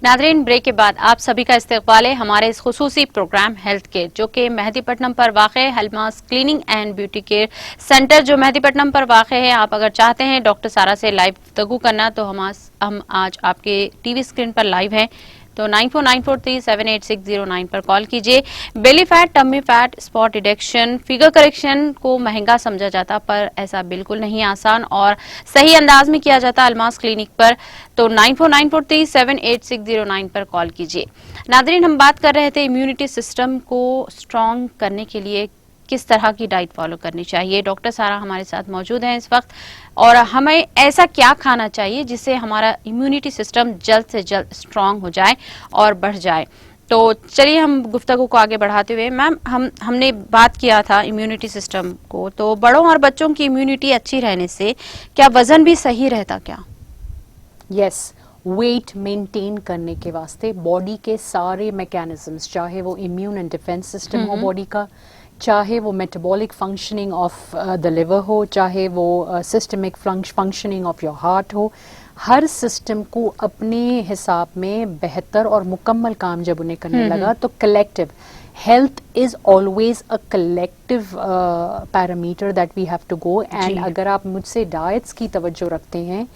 Nadreen, break के बाद आप सभी का इस्तकबाल है हमारे इस खुसूसी प्रोग्राम हेल्थ केयर, जो कि मेहदीपट्टनम पर वाक़ है Almas cleaning and beauty care centre जो मेहदीपट्टनम पर वाक़ है। आप अगर चाहते हैं डॉक्टर सारा से लाइव गुफ्तगू करना तो हम आज आपके टीवी स्क्रीन पर लाइव हैं, तो 9494378609 पर कॉल कीजिए। Belly fat, tummy fat, spot detection, figure correction को महंगा समझा जाता, पर ऐसा बिल्कुल नहीं, आसान और सही अंदाज में किया जाता अल्मास क्लिनिक पर। तो 9494378609 पर कॉल कीजिए। नादरीन, हम बात कर रहे थे इम्यूनिटी सिस्टम को स्ट्रॉन्ग करने के लिए किस तरह की डाइट फॉलो करनी चाहिए। डॉक्टर सारा हमारे साथ मौजूद हैं इस वक्त, और हमें ऐसा क्या खाना चाहिए जिससे हमारा इम्यूनिटी सिस्टम जल्द से जल्द स्ट्रांग हो जाए और बढ़ जाए। तो चलिए हम गुफ्तगू को आगे बढ़ाते हुए, मैम हमने बात किया था इम्यूनिटी सिस्टम को, तो बड़ों और बच्चों की इम्यूनिटी अच्छी रहने से क्या वजन भी सही रहता क्या? यस, वेट मेंटेन करने के वास्ते बॉडी के सारे मैकेनिज्म्स, चाहे वो इम्यून एंड डिफेंस सिस्टम हो बॉडी का, चाहे वो metabolic functioning of the liver हो, चाहे वो systemic functioning of your heart हो, हर सिस्टम को अपने हिसाब में बेहतर और मुकम्मल काम जब उन्हें करने लगा तो collective health is always a collective parameter that we have to go. And अगर आप मुझसे डाइट्स की तवज्जो रखते हैं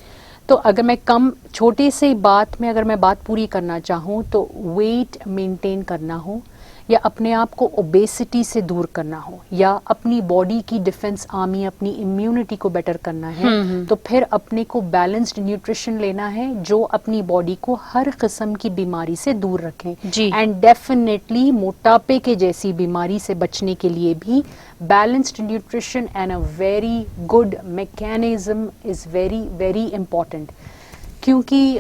तो अगर मैं कम छोटे से बात में अगर मैं बात पूरी करना चाहूँ तो वेट मेंटेन करना हो, या अपने आप को ओबेसिटी से दूर करना हो, या अपनी बॉडी की डिफेंस आर्मी, अपनी इम्यूनिटी को बेटर करना है, तो फिर अपने को बैलेंस्ड न्यूट्रिशन लेना है जो अपनी बॉडी को हर किस्म की बीमारी से दूर रखें। एंड डेफिनेटली मोटापे के जैसी बीमारी से बचने के लिए भी balanced nutrition and a very good mechanism is very very important, क्योंकि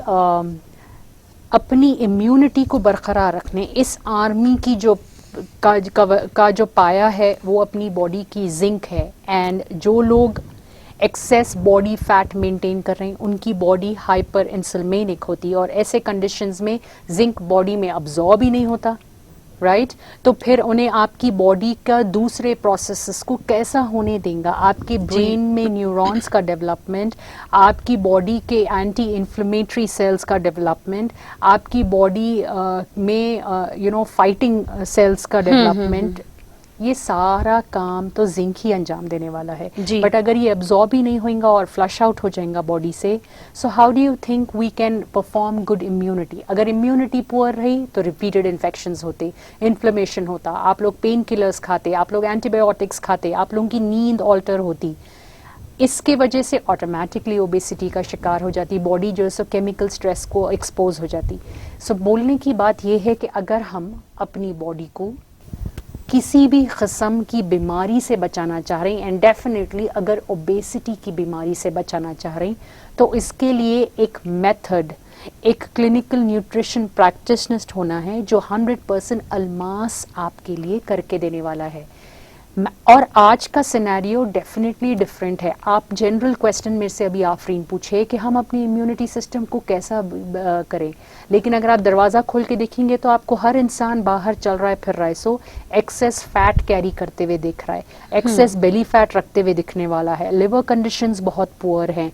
अपनी इम्यूनिटी को बरकरार रखने इस आर्मी की जो का जो पाया है वो अपनी बॉडी की जिंक है। एंड जो लोग एक्सेस बॉडी फैट मेंटेन कर रहे हैं उनकी बॉडी हाइपर इंसुलिनिक होती है, और ऐसे कंडीशंस में जिंक बॉडी में अब्जॉर्ब ही नहीं होता, राइट? तो फिर उन्हें आपकी बॉडी का दूसरे प्रोसेसेस को कैसा होने देगा, आपके ब्रेन में न्यूरॉन्स का डेवलपमेंट, आपकी बॉडी के एंटी इन्फ्लेमेटरी सेल्स का डेवलपमेंट, आपकी बॉडी में फाइटिंग सेल्स का डेवलपमेंट, ये सारा काम तो जिंक ही अंजाम देने वाला है। बट अगर ये एब्जॉर्ब ही नहीं होगा और फ्लश आउट हो जाएगा बॉडी से, so how do you think we can perform good immunity? अगर इम्यूनिटी पुअर रही तो रिपीटेड इन्फेक्शंस होते, इन्फ्लेमेशन होता, आप लोग पेन किलर्स खाते, आप लोग एंटीबायोटिक्स खाते, आप लोगों की नींद ऑल्टर होती, इसके वजह से ऑटोमेटिकली ओबेसिटी का शिकार हो जाती, बॉडी जो है सो केमिकल स्ट्रेस को एक्सपोज हो जाती। सो बोलने की बात यह है कि अगर हम अपनी बॉडी को किसी भी किस्म की बीमारी से बचाना चाह रहे हैं, एंड डेफिनेटली अगर ओबेसिटी की बीमारी से बचाना चाह रहे हैं, तो इसके लिए एक मेथड, एक क्लिनिकल न्यूट्रिशन प्रैक्टिशनिस्ट होना है जो 100% अल्मास आपके लिए करके देने वाला है। और आज का सिनेरियो डेफिनेटली डिफरेंट है। आप जनरल क्वेश्चन मेरे से अभी आफरीन पूछे कि हम अपनी इम्यूनिटी सिस्टम को कैसा करें, लेकिन अगर आप दरवाज़ा खोल के देखेंगे तो आपको हर इंसान बाहर चल रहा है, फिर रहा है, सो एक्सेस फैट कैरी करते हुए दिख रहा है, एक्सेस बेली फैट रखते हुए दिखने वाला है, लिवर कंडीशंस बहुत पुअर हैं।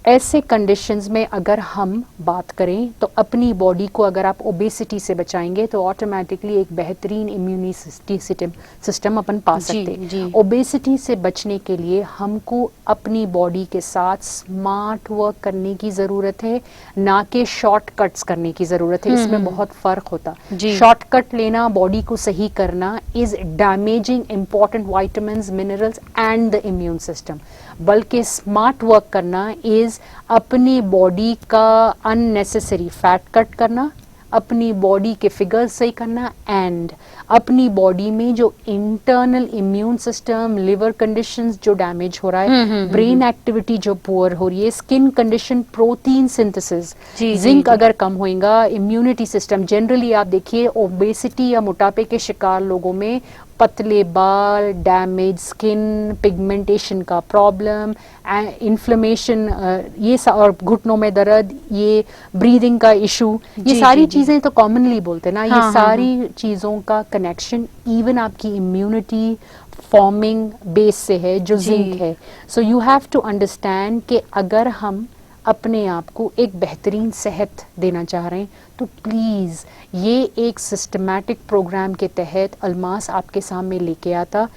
ऐसे कंडीशंस में अगर हम बात करें तो अपनी बॉडी को अगर आप ओबेसिटी से बचाएंगे तो ऑटोमेटिकली एक बेहतरीन इम्यूनिटी सिस्टम अपन पा सकते हैं। ओबेसिटी से बचने के लिए हमको अपनी बॉडी के साथ स्मार्ट वर्क करने की ज़रूरत है, ना कि शॉर्टकट्स करने की ज़रूरत है। इसमें बहुत फ़र्क होता। शॉर्टकट लेना, बॉडी को सही करना is damaging important vitamins, minerals and the immune system. बल्कि स्मार्ट वर्क करना इज़ अपनी बॉडी का अननेसेसरी फैट कट करना, अपनी बॉडी के फिगर्स सही करना, एंड अपनी बॉडी में जो internal immune system, liver conditions जो डैमेज हो रहा है, ब्रेन एक्टिविटी जो पुअर हो रही है, skin condition, protein synthesis, zinc अगर कम होएगा, इम्यूनिटी सिस्टम जनरली आप देखिए ओबेसिटी या मोटापे के शिकार लोगों में पतले बाल, डैमेज स्किन, पिगमेंटेशन का प्रॉब्लम, इन्फ्लेमेशन, ये और घुटनों में दर्द, ये ब्रीदिंग का इशू, ये सारी चीज़ें तो कॉमनली बोलते हैं ना। ये सारी चीज़ों का कनेक्शन इवन आपकी इम्यूनिटी फॉर्मिंग बेस से है जो जिंक है। So you have to understand कि अगर हम अपने आप को एक बेहतरीन सेहत देना चाह रहे हैं, तो प्लीज़ ये एक सिस्टमैटिक प्रोग्राम के तहत अल्मास आपके सामने लेके आता।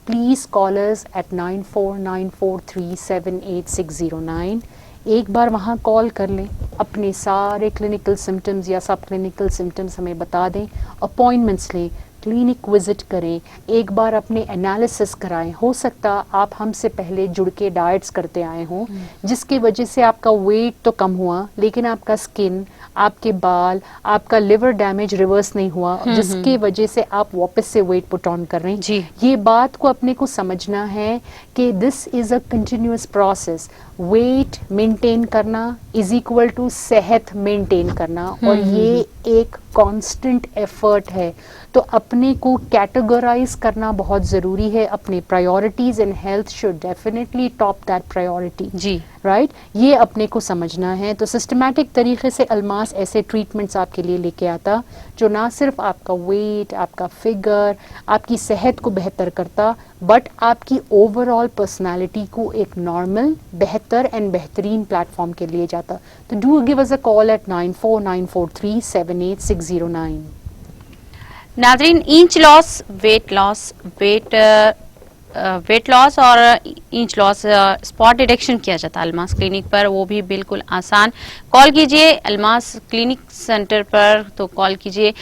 Please call us at 9494378609। एक बार वहाँ कॉल कर लें, अपने सारे क्लिनिकल सिम्टम्स या सब क्लिनिकल सिम्टम्स हमें बता दें, अपॉइंटमेंट्स लें, क्लिनिक विजिट करें, एक बार अपने एनालिसिस कराएं। हो सकता आप हमसे पहले जुड़ के डाइट्स करते आए हों, जिसकी वजह से आपका वेट तो कम हुआ, लेकिन आपका स्किन, आपके बाल, आपका लिवर डैमेज रिवर्स नहीं हुआ, जिसकी वजह से आप वापस से वेट पुट ऑन कर रहे हैं। जी। ये बात को अपने को समझना है कि this is a continuous process. Weight maintain करना इज इक्वल टू सेहत मेंटेन करना, और ये एक कांस्टेंट एफर्ट है। तो अपने को कैटेगराइज करना बहुत ज़रूरी है। अपने priorities in health should definitely top that priority. जी। राइट, ये अपने को समझना है। तो सिस्टमैटिक तरीके से अल्मास ऐसे ट्रीटमेंट्स आपके लिए लेके आता जो ना सिर्फ आपका वेट, आपका फिगर, आपकी सेहत को बेहतर करता, बट आपकी ओवरऑल पर्सनालिटी को एक नॉर्मल, बेहतर एंड बेहतरीन प्लेटफॉर्म के लिए जाता। तो do give us a call at 9494378609। नाजरीन, inch loss, weight loss, weight loss और इंच लॉस स्पॉट डिटेक्शन किया जाता है अल्मास क्लिनिक पर, वो भी बिल्कुल आसान। कॉल कीजिए अल्मास क्लिनिक सेंटर पर, तो कॉल कीजिए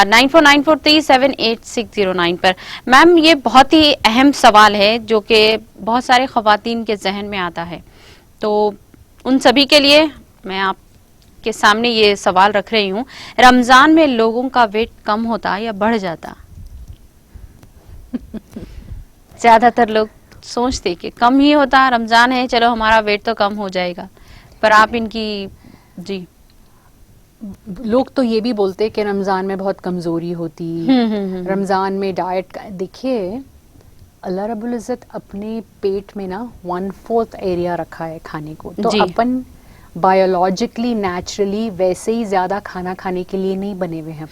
9494378609 पर। मैम, ये बहुत ही अहम सवाल है जो कि बहुत सारे ख़वातीन के जहन में आता है, तो उन सभी के लिए मैं आपके सामने ये सवाल रख रही हूँ, रमज़ान में लोगों का वेट कम होता या बढ़ जाता? ज्यादातर लोग सोचते कि कम ही होता, रमजान है, चलो हमारा वेट तो कम हो जाएगा, पर आप इनकी जी। लोग तो ये भी बोलते कि रमज़ान में बहुत कमज़ोरी होती, रमज़ान में डाइट। देखिए, अल्लाह रब्बुल इज़्ज़त अपने पेट में ना 1/4 एरिया रखा है खाने को, तो अपन बायोलॉजिकली नेचुरली वैसे ही ज़्यादा खाना खाने के लिए नहीं बने हुए हैं।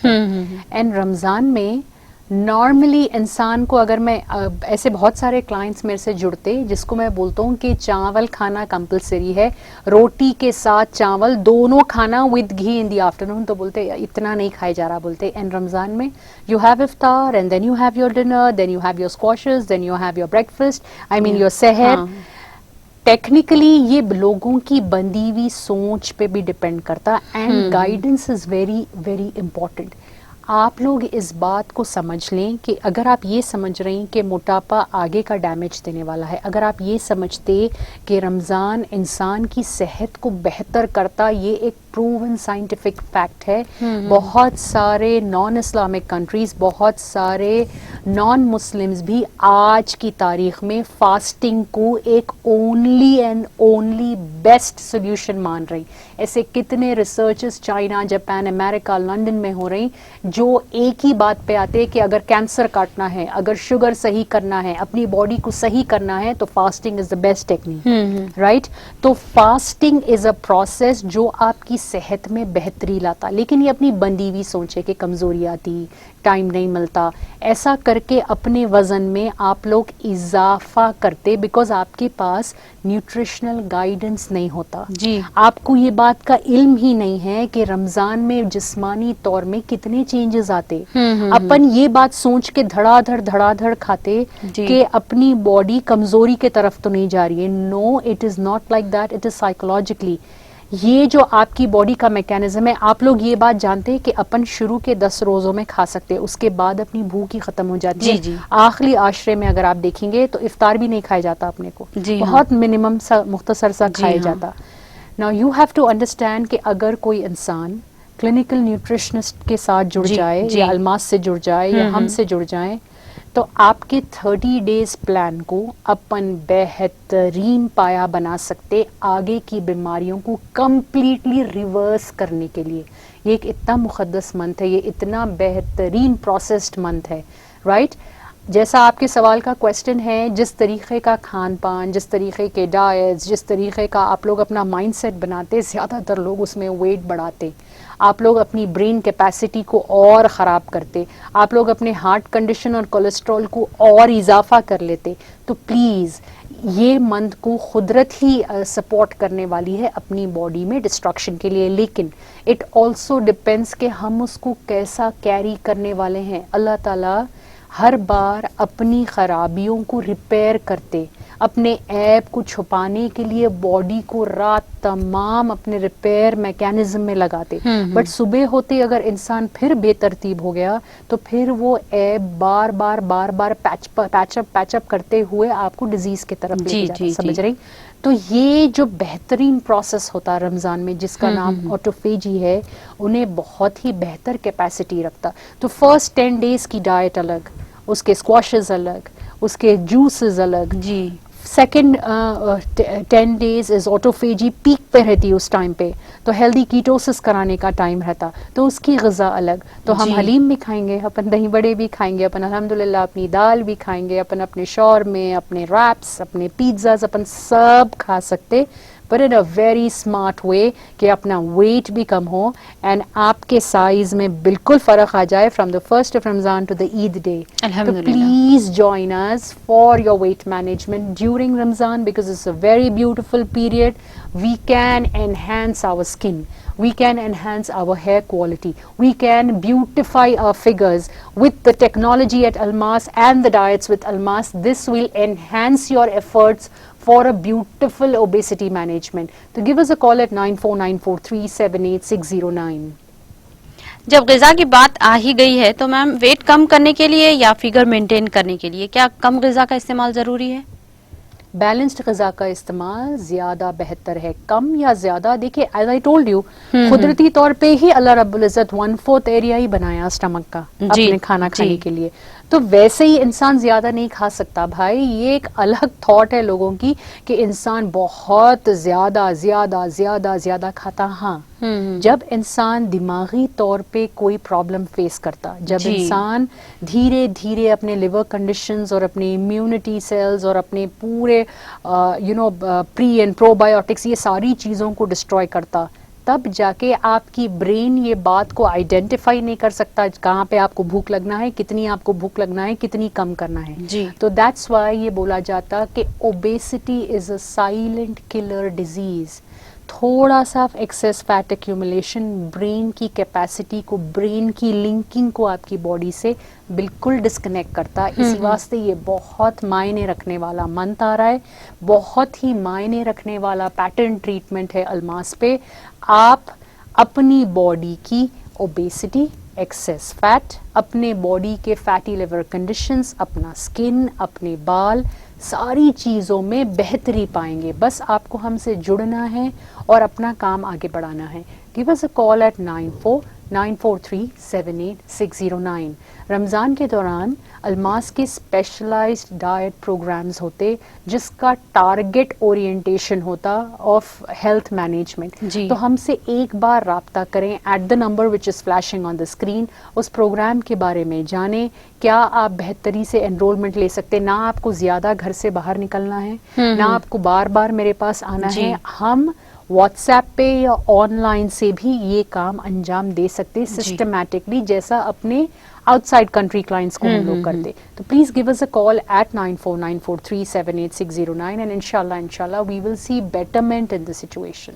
एंड रमज़ान में नॉर्मली इंसान को, अगर मैं ऐसे बहुत सारे क्लाइंट्स मेरे से जुड़ते जिसको मैं बोलता हूँ कि चावल खाना कंपलसरी है, रोटी के साथ चावल दोनों खाना with ghee in the afternoon, तो बोलते इतना नहीं खाया जा रहा, बोलते एंड रमज़ान में यू हैव इफ्तार and then you have your dinner, then you have your squashes, then you have your breakfast, I mean your सहर। टेक्निकली ये लोगों की बंदी हुई सोच पे भी डिपेंड करता, and guidance is very very important. आप लोग इस बात को समझ लें कि अगर आप ये समझ रहे हैं कि मोटापा आगे का डैमेज देने वाला है, अगर आप ये समझते कि रमज़ान इंसान की सेहत को बेहतर करता, ये एक प्रूवन साइंटिफिक फैक्ट है। बहुत सारे नॉन इस्लामिक कंट्रीज, बहुत सारे नॉन मुस्लिम्स भी आज की तारीख में फास्टिंग को एक only and only best solution मान रही। ऐसे कितने researches China, Japan, America, London में हो रही जो एक ही बात पे आते हैं कि अगर कैंसर काटना है, अगर शुगर सही करना है, अपनी बॉडी को सही करना है, तो fasting is the best technique, right. तो फास्टिंग इज अ प्रोसेस जो आपकी सेहत में बेहतरी लाता, लेकिन ये अपनी बंदी हुई सोच है कि कमजोरी आती, टाइम नहीं मिलता, ऐसा करके अपने वजन में आप लोग इजाफा करते, बिकॉज आपके पास न्यूट्रिशनल गाइडेंस नहीं होता जी। आपको ये बात का इल्म ही नहीं है कि रमजान में जिस्मानी तौर में कितने चेंजेस आते। अपन ये बात सोच के धड़ाधड़ खाते कि अपनी बॉडी कमजोरी के तरफ तो नहीं जा रही है। No, it is not like that, it is psychologically. ये जो आपकी बॉडी का मैकेनिज्म है, आप लोग ये बात जानते हैं कि अपन शुरू के 10 रोजों में खा सकते हैं, उसके बाद अपनी भूख ही खत्म हो जाती है। जी। आखिरी आशरे में अगर आप देखेंगे तो इफ्तार भी नहीं खाया जाता अपने को, बहुत मिनिमम सा मुख्तसर सा खाया जाता। Now you have to understand कि अगर कोई इंसान क्लिनिकल न्यूट्रिशनिस्ट के साथ जुड़ जाए या अल्मास से जुड़ जाए या हमसे जुड़ जाए, तो आपके 30 डेज प्लान को अपन बेहतरीन पाया बना सकते आगे की बीमारियों को कंप्लीटली रिवर्स करने के लिए। ये एक इतना मुक़द्दस मंथ है, ये इतना बेहतरीन प्रोसेस्ड मंथ है, राइट। जैसा आपके सवाल का क्वेश्चन है, जिस तरीके का खान पान, जिस तरीके के डाइट्स, जिस तरीके का आप लोग अपना माइंडसेट बनाते, ज़्यादातर लोग उसमें वेट बढ़ाते, आप लोग अपनी ब्रेन कैपेसिटी को और ख़राब करते, आप लोग अपने हार्ट कंडीशन और कोलेस्ट्रॉल को और इजाफा कर लेते। तो प्लीज़ ये मंथ को कुदरत ही सपोर्ट करने वाली है अपनी बॉडी में डिस्ट्रक्शन के लिए, लेकिन इट ऑल्सो डिपेंड्स कि हम उसको कैसा कैरी करने वाले हैं। अल्लाह ताला हर बार अपनी खराबियों को रिपेयर करते, अपने ऐब को छुपाने के लिए बॉडी को रात तमाम अपने रिपेयर मैकेनिज्म में लगाते, बट सुबह होते अगर इंसान फिर बेतरतीब हो गया तो फिर वो ऐब बार बार पैचअप करते हुए आपको डिजीज की तरफ लेके जाता। समझ रही? तो ये जो बेहतरीन प्रोसेस होता है रमज़ान में, जिसका नाम ऑटोफेजी है, उन्हें बहुत ही बेहतर कैपेसिटी रखता। तो फर्स्ट 10 डेज की डाइट अलग, उसके स्क्वाशेस अलग, उसके जूसेस अलग जी। Second 10 days is autophagy peak पे रहती है उस टाइम पे, तो हेल्दी कीटोसिस कराने का टाइम रहता, तो उसकी ग़िज़ा अलग। तो हम हलीम भी खाएंगे, अपन दही बड़े भी खाएंगे, अपन अल्हम्दुलिल्लाह अपनी दाल भी खाएंगे, अपन अपने शौरमा, अपने रैप्स, अपने पिज़्ज़ाज, अपन सब खा सकते, but in a very smart way कि अपना weight भी कम हो एंड आपके साइज में बिल्कुल फ़र्क आ जाए from the first of Ramzan to the Eid day. तो please join us for your weight management during Ramzan because it's a very beautiful period. We can enhance our skin. We can enhance our hair quality. We can beautify our figures with the technology at Almas and the diets with Almas. This will enhance your efforts for a beautiful obesity management. So give us a call at 9494378609. जब ग़िज़ा की बात आ ही गई है तो ma'am wait कम करने के लिए या फिगर मेंटेन करने के लिए क्या कम ग़िज़ा का इस्तेमाल ज़रूरी है? बैलेंस्ड ग़िज़ा का इस्तेमाल ज़्यादा बेहतर है। कम या ज़्यादा, देखिए एज आई टोल्ड यू, कुदरती तौर पे ही अल्लाह रब्बुल इज़्ज़त 1/4 एरिया ही बनाया स्टमक का अपने खाना खाने के लिए, तो वैसे ही इंसान ज़्यादा नहीं खा सकता। भाई ये एक अलग थॉट है लोगों की कि इंसान बहुत ज़्यादा खाता। हाँ, जब इंसान दिमागी तौर पे कोई प्रॉब्लम फेस करता, जब इंसान धीरे धीरे अपने लिवर कंडीशंस और अपने इम्यूनिटी सेल्स और अपने पूरे प्री एंड प्रोबायोटिक्स, ये सारी चीज़ों को डिस्ट्रॉय करता, तब जाके आपकी ब्रेन ये बात को आइडेंटिफाई नहीं कर सकता कहाँ पे आपको भूख लगना है, कितनी आपको भूख लगना है, कितनी कम करना है जी। तो दैट्स वाई ये बोला जाता कि obesity is a silent killer disease. थोड़ा सा एक्सेस फैट एक्यूमुलेशन ब्रेन की कैपेसिटी को, ब्रेन की लिंकिंग को आपकी बॉडी से बिल्कुल डिस्कनेक्ट करता। इसी वास्ते ये बहुत मायने रखने वाला मंथ आ रहा है, बहुत ही मायने रखने वाला पैटर्न ट्रीटमेंट है अल्मास पे। आप अपनी बॉडी की ओबेसिटी, एक्सेस फैट, अपने बॉडी के फैटी लिवर कंडीशंस, अपना स्किन, अपने बाल, सारी चीज़ों में बेहतरी पाएंगे। बस आपको हमसे जुड़ना है और अपना काम आगे बढ़ाना है। Give us a call at 9494378609। Ramzan के दौरान अल्मास के स्पेशलाइज्ड डाइट प्रोग्राम्स होते जिसका टारगेट ओरिएंटेशन होता ऑफ हेल्थ मैनेजमेंट। तो हमसे एक बार राब्ता करें at the number which is flashing on the screen. उस प्रोग्राम के बारे में जानें, क्या आप बेहतरी से एनरोलमेंट ले सकते, ना आपको ज़्यादा घर से बाहर निकलना है, ना आपको बार बार मेरे पास आना है। हम व्हाट्सएप पे या ऑनलाइन से भी ये काम अंजाम दे सकते सिस्टमैटिकली, जैसा अपने आउटसाइड कंट्री क्लाइंट्स को हम लोग करते। तो please give us a call at 9494378609 and इंशाल्लाह we will see betterment in the situation.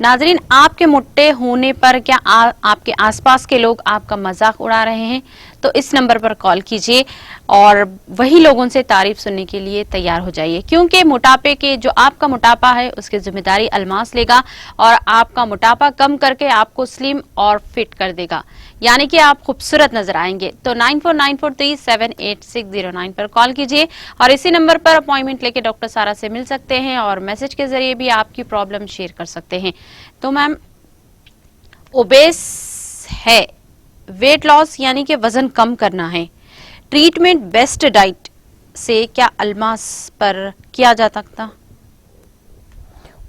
नाजरीन, आपके मोटे होने पर क्या आपके आसपास के लोग आपका मजाक उड़ा रहे हैं तो इस नंबर पर कॉल कीजिए और वही लोगों से तारीफ सुनने के लिए तैयार हो जाइए, क्योंकि मोटापे के जो आपका मोटापा है उसकी जिम्मेदारी अल्मास लेगा और आपका मोटापा कम करके आपको स्लिम और फिट कर देगा, यानी कि आप खूबसूरत नजर आएंगे। तो 9494378609 पर कॉल कीजिए और इसी नंबर पर अपॉइंटमेंट लेके डॉक्टर सारा से मिल सकते हैं और मैसेज के जरिए भी आपकी प्रॉब्लम शेयर कर सकते हैं। तो मैम, ओबेस है, वेट लॉस यानी कि वजन कम करना है, ट्रीटमेंट बेस्ट डाइट से क्या अल्मास पर किया जा सकता?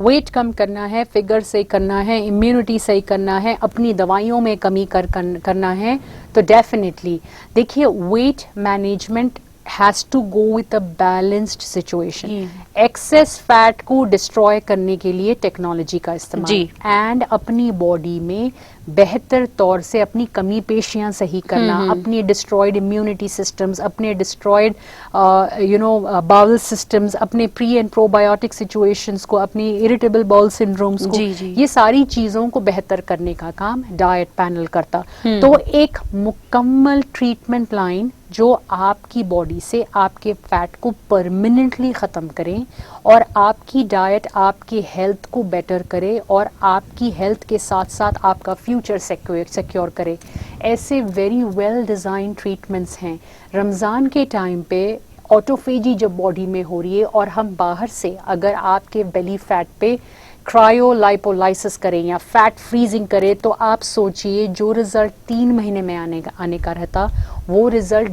वेट कम करना है, फिगर सही करना है, इम्यूनिटी सही करना है, अपनी दवाइयों में कमी करना है, तो डेफिनेटली देखिए weight management has to go with a balanced situation. Excess fat को डिस्ट्रॉय करने के लिए टेक्नोलॉजी का इस्तेमाल एंड अपनी बॉडी में बेहतर तौर से अपनी कमी पेशियां सही करना, अपनी डिस्ट्रॉयड इम्यूनिटी सिस्टम्स, अपने डिस्ट्रॉयड बाउल सिस्टम्स, अपने प्री एंड प्रोबायोटिक सिचुएशंस को, अपनी इरिटेबल बाउल सिंड्रोम्स को, ये सारी चीजों को बेहतर करने का काम डाइट पैनल करता। तो एक मुकम्मल ट्रीटमेंट लाइन जो आपकी बॉडी से आपके फैट को परमानेंटली ख़त्म करें और आपकी डाइट आपकी हेल्थ को बेटर करे और आपकी हेल्थ के साथ साथ आपका फ्यूचर सिक्योर करे, ऐसे वेरी वेल डिज़ाइन ट्रीटमेंट्स हैं। रमज़ान के टाइम पे ऑटोफेजी जब बॉडी में हो रही है और हम बाहर से अगर आपके बेली फैट पे क्रायोलाइपोलाइसिस करें या फैट फ्रीजिंग करें, तो आप सोचिए जो रिजल्ट 3 महीने में आने का रहता, वो रिजल्ट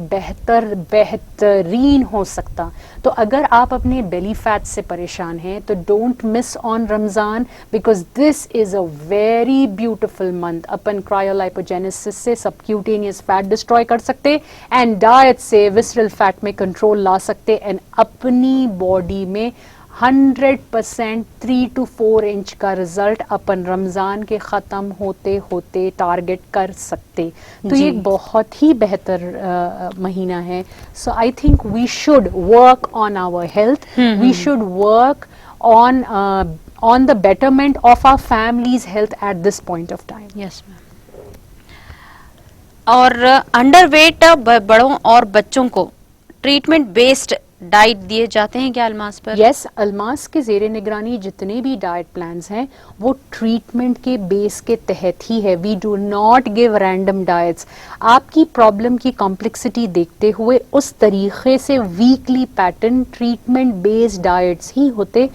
बेहतरीन हो सकता। तो अगर आप अपने बेली फैट से परेशान हैं तो don't miss on Ramzan, because this is a very beautiful month. अपन क्रायोलाइपोजेनेसिस से सबक्यूटेनियस फैट डिस्ट्रॉय कर सकते एंड डाइट से विसरल फैट में कंट्रोल ला सकते एंड अपनी बॉडी में 100% 3 to 4 इंच का रिजल्ट अपन रमज़ान के ख़त्म होते होते टारगेट कर सकते। तो ये एक बहुत ही बेहतर महीना है। So I think we should work on our health, we should work on the betterment of our family's health at this point of time. Yes ma'am. और अंडरवेट बड़ों और बच्चों को ट्रीटमेंट बेस्ड डाइट दिए जाते हैं क्या अल्मास पर? यस, अल्मास के ज़ेरे निगरानी जितने भी डाइट प्लान्स हैं वो ट्रीटमेंट के बेस के तहत ही है। We do not give random diets. आपकी प्रॉब्लम की कॉम्प्लेक्सिटी देखते हुए उस तरीके से weekly pattern treatment based diets ही होते।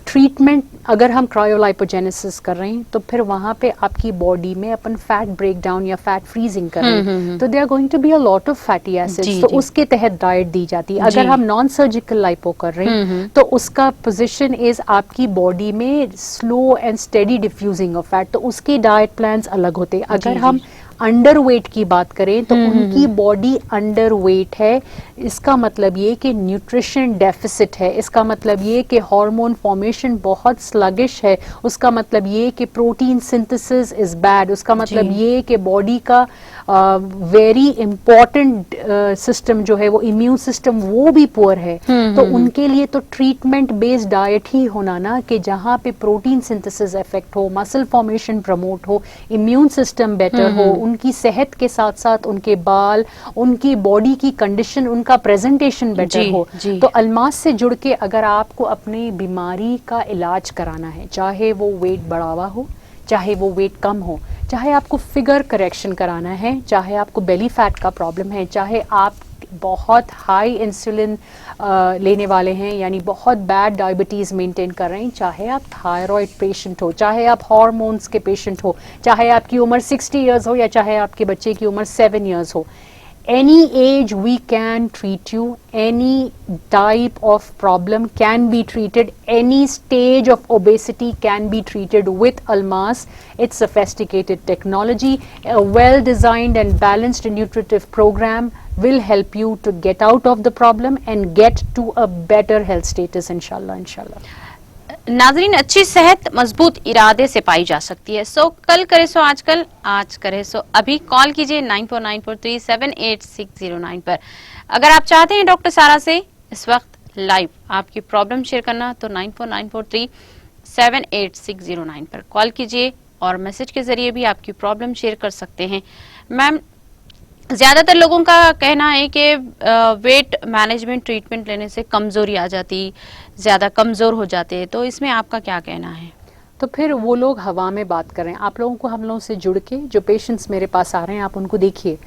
ट्रीटमेंट अगर हम क्रायोलाइपोजेनेसिस कर रहे हैं तो फिर वहाँ पे आपकी बॉडी में अपन फैट ब्रेक डाउन या फैट फ्रीजिंग कर रहे हैं, तो they are going to be a lot of fatty acids, तो उसके तहत डाइट दी जाती है। अगर हम नॉन सर्जिकल लाइपो कर रहे हैं तो उसका पोजीशन इज आपकी बॉडी में slow and steady diffusing of fat, तो उसके डाइट प्लान्स अलग होते हैं। अगर हम अंडरवेट की बात करें तो उनकी बॉडी अंडरवेट है, इसका मतलब ये कि न्यूट्रिशन डेफिसिट है, इसका मतलब ये कि हार्मोन फॉर्मेशन बहुत स्लगिश है, उसका मतलब ये कि प्रोटीन सिंथेसिस इज बैड, उसका मतलब ये कि बॉडी का वेरी इंपॉर्टेंट सिस्टम जो है वो इम्यून सिस्टम वो भी पुअर है। तो उनके लिए तो ट्रीटमेंट बेस्ड डाइट ही होना ना, कि जहाँ पे प्रोटीन सिंथेसिस इफेक्ट हो, मसल फॉर्मेशन प्रमोट हो, इम्यून सिस्टम बेटर हो, उनकी सेहत के साथ साथ उनके बाल, उनकी बॉडी की कंडीशन, उनका प्रेजेंटेशन बेटर हो। तो अल्मास से जुड़ के अगर आपको अपनी बीमारी का इलाज कराना है, चाहे वो वेट बढ़ावा हो, चाहे वो वेट कम हो, चाहे आपको फिगर करेक्शन कराना है, चाहे आपको बेली फैट का प्रॉब्लम है, चाहे आप बहुत हाई इंसुलिन लेने वाले हैं यानी बहुत बैड डायबिटीज़ मेंटेन कर रहे हैं, चाहे आप थायराइड पेशेंट हो, चाहे आप हार्मोन्स के पेशेंट हो, चाहे आपकी उम्र 60 इयर्स हो या चाहे आपके बच्चे की उम्र 7 इयर्स हो, any age we can treat you, any type of problem can be treated, any stage of obesity can be treated with Almas. It's sophisticated technology, a well designed and balanced nutritive program will help you to get out of the problem and get to a better health status, inshallah. नाजरीन, अच्छी सेहत मजबूत इरादे से पाई जा सकती है। सो कल करे सो आजकल, आज करे सो अभी। कॉल कीजिए 9494378609 पर। अगर आप चाहते हैं डॉक्टर सारा से इस वक्त लाइव आपकी प्रॉब्लम शेयर करना तो 9494378609 पर कॉल कीजिए और मैसेज के जरिए भी आपकी प्रॉब्लम शेयर कर सकते हैं। मैम, ज्यादातर लोगों का कहना है कि वेट मैनेजमेंट ट्रीटमेंट लेने से कमजोरी आ जाती, ज्यादा कमजोर हो जाते हैं, तो इसमें आपका क्या कहना है? तो फिर वो लोग हवा में बात कर रहे हैं। आप लोगों को हम लोगों से जुड़ के जो पेशेंट्स मेरे पास आ रहे हैं आप उनको देखिए।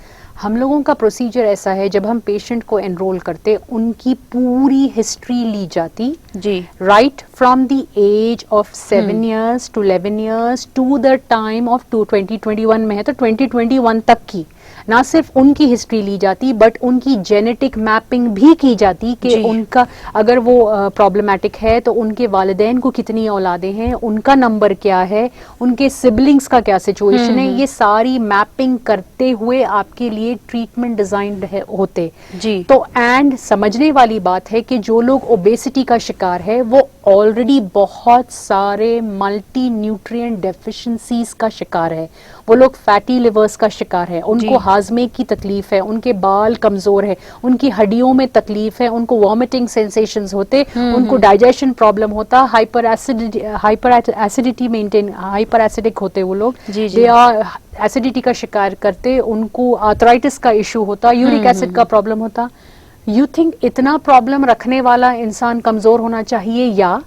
हम लोगों का प्रोसीजर ऐसा है, जब हम पेशेंट को एनरोल करते उनकी पूरी हिस्ट्री ली जाती जी, right from the age of 7 years to 11 years to the time of 2021 में है तो 2021 तक की ना सिर्फ उनकी हिस्ट्री ली जाती बट उनकी जेनेटिक मैपिंग भी की जाती कि जी। उनका अगर वो प्रॉब्लमेटिक है तो उनके वालिदैन को कितनी औलादें हैं, उनका नंबर क्या है, उनके सिबलिंग्स का क्या सिचुएशन है, ये सारी मैपिंग करते हुए आपके लिए ट्रीटमेंट डिजाइन होते। जी। तो एंड समझने वाली बात है कि जो लोग ओबेसिटी का शिकार है वो ऑलरेडी बहुत सारे मल्टी न्यूट्रिएंट डेफिशिएंसीज का शिकार है, वो लोग फैटी लिवर्स का शिकार है, उनको हाजमे की तकलीफ है, उनके बाल कमजोर है, उनकी हड्डियों में तकलीफ है, उनको वॉमिटिंग सेंसेशंस होते, उनको डाइजेशन प्रॉब्लम होता, hyper acidity maintain, hyper acidic होते वो लोग, दे आर एसिडिटी का शिकार करते, उनको आर्थराइटिस का इशू होता, यूरिक एसिड का प्रॉब्लम होता। यू थिंक इतना प्रॉब्लम रखने वाला इंसान कमजोर होना चाहिए या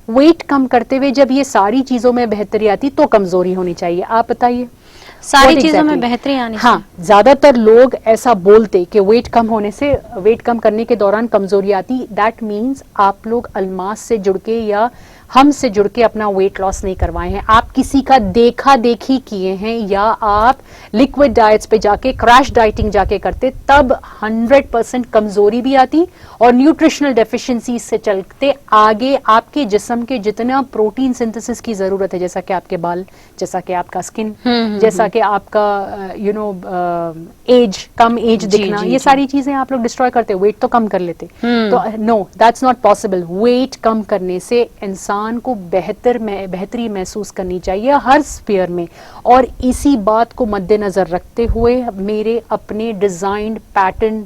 वेट कम करते हुए जब ये सारी चीजों में बेहतरी आती तो कमजोरी होनी चाहिए? आप बताइए। सारी What चीजों में exactly? बेहतरी आनी हाँ, ज्यादातर लोग ऐसा बोलते कि वेट कम होने से, वेट कम करने के दौरान कमजोरी आती। दैट मीन्स आप लोग अल्मास से जुड़ के या हमसे जुड़ के अपना वेट लॉस नहीं करवाए हैं, आप किसी का देखा देखी किए हैं, या आप लिक्विड डाइट्स पे जाके क्रैश डाइटिंग जाके करते, तब 100% कमजोरी भी आती और न्यूट्रिशनल डेफिशिएंसी से चलते आगे आपके जिस्म के जितना प्रोटीन सिंथेसिस की जरूरत है, जैसा कि आपके बाल, जैसा कि आपका स्किन, जैसा कि आपका एज, कम एज दिखना, ये सारी चीजें आप लोग डिस्ट्रॉय करते, वेट तो कम कर लेते। तो no, that's not possible. Weight कम करने से इंसान को बेहतरी महसूस करनी चाहिए हर स्फीयर में, और इसी बात को मद्देनजर रखते हुए मेरे अपने डिजाइंड पैटर्न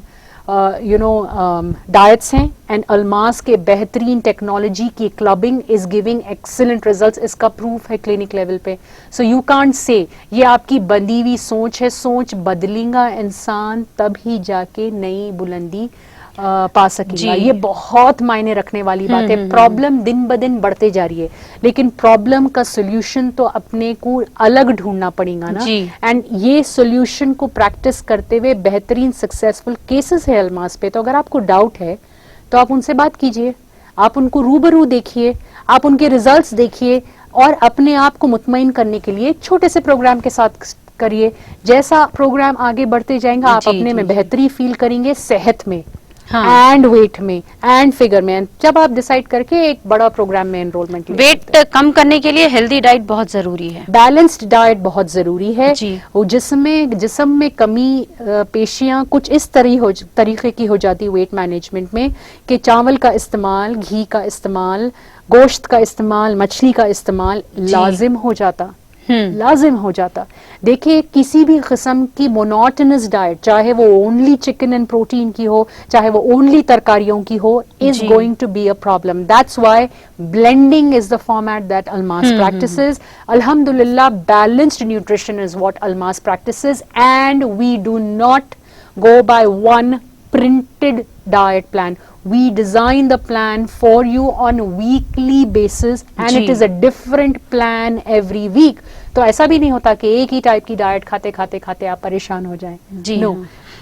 डाइट्स हैं, एंड अल्मास के बेहतरीन टेक्नोलॉजी की clubbing is giving excellent results. इसका प्रूफ है क्लिनिक लेवल पे। सो यू कांट से ये आपकी बंधी हुई सोच है, सोच बदलेगा इंसान तब ही जाके नई बुलंदी पा सकेगा। ये बहुत मायने रखने वाली बात है। प्रॉब्लम दिन ब दिन बढ़ते जा रही है, लेकिन प्रॉब्लम का सोल्यूशन तो अपने को अलग ढूंढना पड़ेगा ना। एंड ये सोल्यूशन को प्रैक्टिस करते हुए बेहतरीन सक्सेसफुल केसेस है अल्मास पे। तो अगर आपको डाउट है तो आप उनसे बात कीजिए, आप उनको रूबरू देखिए, आप उनके रिजल्ट्स देखिए, और अपने आप को मुतमईन करने के लिए छोटे से प्रोग्राम के साथ करिए। जैसा प्रोग्राम आगे बढ़ते जाएंगे आप अपने में बेहतरी फील करेंगे, सेहत में एंड वेट में एंड फिगर में। जब आप डिसाइड करके एक बड़ा प्रोग्राम में एनरोलमेंट, वेट कम करने के लिए हेल्दी डाइट बहुत जरूरी है, बैलेंस्ड डाइट बहुत जरूरी है। वो जिस्म में कमी पेशियां कुछ इस तरीके की हो जाती वेट मैनेजमेंट में कि चावल का इस्तेमाल, घी का इस्तेमाल, गोश्त का इस्तेमाल, मछली का इस्तेमाल लाजिम हो जाता, लाजिम हो जाता। देखिए, किसी भी किस्म की मोनोटोनस डाइट, चाहे वो ओनली चिकन एंड प्रोटीन की हो, चाहे वो ओनली तरकारियों की हो, is going to be a problem. That's why blending is the format that Almas practises. अल्हम्दुलिल्लाह, balanced nutrition is what Almas practises, and we do not go by one printed diet plan. We design the plan for you on a weekly basis, and it is a different plan every week. तो ऐसा भी नहीं होता कि एक ही type की diet खाते खाते खाते आप परेशान हो जाएं। जी नो,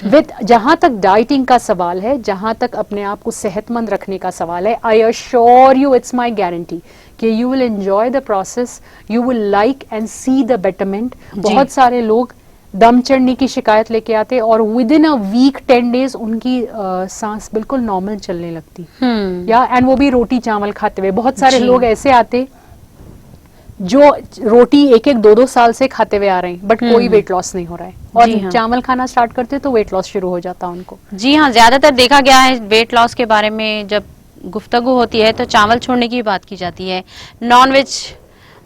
विद जहां तक डाइटिंग का सवाल है, जहां तक अपने आप को सेहतमंद रखने का सवाल है, I assure you, it's my guarantee कि you will enjoy the process, you will like and see the betterment. बहुत सारे लोग दम चढ़ने की शिकायत लेके आते और within a week 10 days उनकी सांस बिल्कुल नॉर्मल चलने लगती, या एंड वो भी रोटी चावल खाते हुए। बहुत सारे लोग ऐसे आते जो रोटी 1-2 साल से खाते हुए आ रहे हैं, बट कोई वेट लॉस नहीं हो रहा है, और चावल खाना स्टार्ट करते तो वेट लॉस शुरू हो जाता उनको। जी हाँ, ज्यादातर देखा गया है वेट लॉस के बारे में जब गुफ्तगू होती है तो चावल छोड़ने की बात की जाती है, नॉनवेज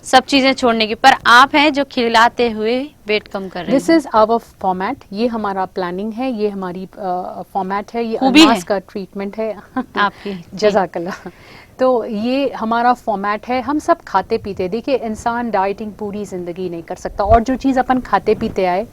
सब चीजें छोड़ने की, पर आप हैं जो खिलाते हुए वेट कम कर रहे हैं। दिस इज आवर फॉर्मेट, ये हमारा प्लानिंग है, ये हमारी फॉर्मेट है, ये अल्मास का ट्रीटमेंट है आपकी। जज़ाकल्लाह। तो ये हमारा फॉर्मेट है। हम सब खाते पीते, देखिए इंसान डाइटिंग पूरी जिंदगी नहीं कर सकता, और जो चीज अपन खाते पीते आए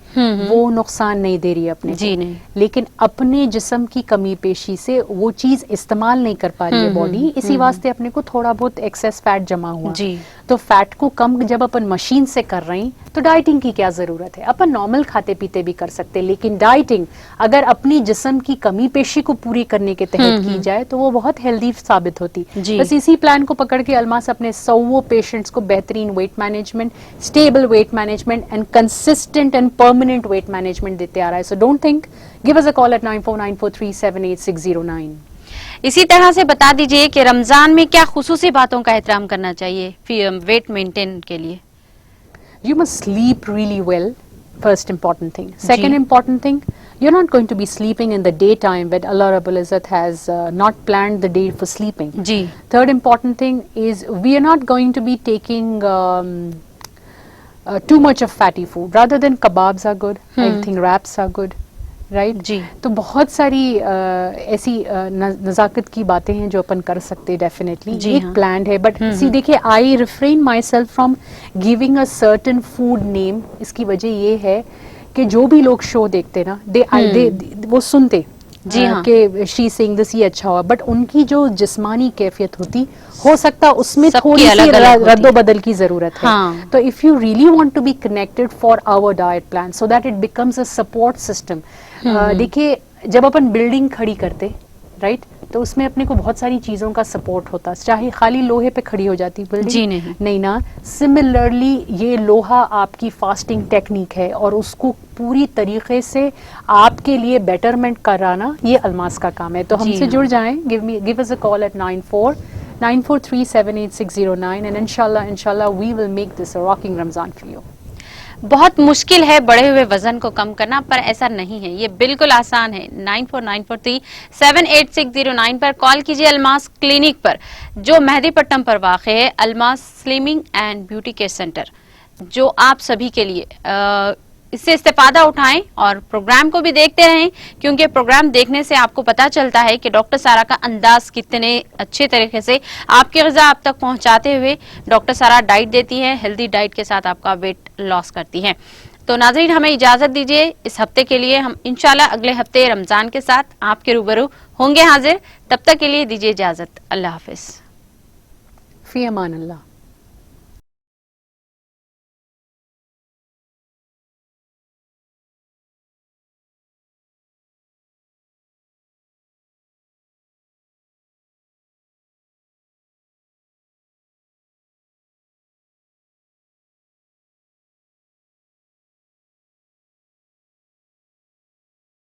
वो नुकसान नहीं दे रही है अपने जी को। नहीं, लेकिन अपने जिस्म की कमी पेशी से वो चीज इस्तेमाल नहीं कर पा रही है बॉडी, इसी वास्ते अपने को थोड़ा बहुत एक्सेस फैट जमा हुआ। जी। तो फैट को कम जब अपन मशीन से कर रहे हैं तो डाइटिंग की क्या जरूरत है। अपन नॉर्मल खाते पीते भी कर सकते हैं, लेकिन डाइटिंग अगर अपनी जिस्म की कमी पेशी को पूरी करने के तहत की जाए तो वो बहुत हेल्दी साबित होती। बस इसी प्लान को पकड़ के अलमास अपने 100 पेशेंट्स को बेहतरीन weight management, stable weight management and consistent and permanent weight management देते आ रहा है। So don't think, give us a call at 9494378609। इसी तरह से बता दीजिए कि रमजान में क्या खुसूसी बातों का एहतराम करना चाहिए वेट मेंटेन के लिए। You must sleep really well, first important thing. Second important thing, you're not going to be sleeping in the daytime when Allah Rabbul Izzat has not planned the day for sleeping. जी। Third important thing is we are not going to be taking too much of fatty food. Rather than kebabs are good, I think wraps are good. Right जी। तो बहुत सारी ऐसी नज़ाकत की बातें हैं जो अपन कर सकते हैं डेफिनेटली। एक प्लान है, बट सी देखिए, आई refrain my self from giving a certain food name. इसकी वजह ये है कि जो भी लोग शो देखते ना, वो सुनते जी हाँ कि शी सिंग दिस, ये अच्छा हुआ, बट उनकी जो जिस्मानी कैफियत होती हो सकता उसमें थोड़ी सी रद्दोबदल की जरूरत है। हाँ। तो if you really want to be connected for our diet plan so that it becomes a support system. देखिए, जब अपन बिल्डिंग खड़ी करते राइट, तो उसमें अपने को बहुत सारी चीजों का सपोर्ट होता, चाहे खाली लोहे पे खड़ी हो जाती बिल्डिंग, जी नहीं ना। सिमिलरली ये लोहा आपकी फास्टिंग टेक्निक है और उसको पूरी तरीके से आपके लिए बेटरमेंट कराना ये अलमास का काम है। तो हमसे जुड़ जाएं, give us a call at 9494378609 and इंशाल्लाह we will make this a rocking Ramzan for you. बहुत मुश्किल है बढ़े हुए वजन को कम करना, पर ऐसा नहीं है, ये बिल्कुल आसान है। 9494378609 पर कॉल कीजिए अलमास क्लिनिक पर, जो मेहदीपट्टनम पर वाक़ है। Almas slimming and beauty care centre, जो आप सभी के लिए इससे इस्तेफादा उठाएं और प्रोग्राम को भी देखते रहें, क्योंकि प्रोग्राम देखने से आपको पता चलता है कि डॉक्टर सारा का अंदाज कितने अच्छे तरीके से आपकी ग़िज़ा आप तक पहुंचाते हुए डॉक्टर सारा डाइट देती है, हेल्दी डाइट के साथ आपका वेट लॉस करती है। तो नाज़रीन, हमें इजाज़त दीजिए इस हफ्ते के लिए। हम इंशाल्लाह अगले हफ्ते रमज़ान के साथ आपके रूबरू होंगे हाजिर। तब तक के लिए दीजिए इजाज़त। अल्लाह हाफिज़। फ़ी अमान अल्लाह।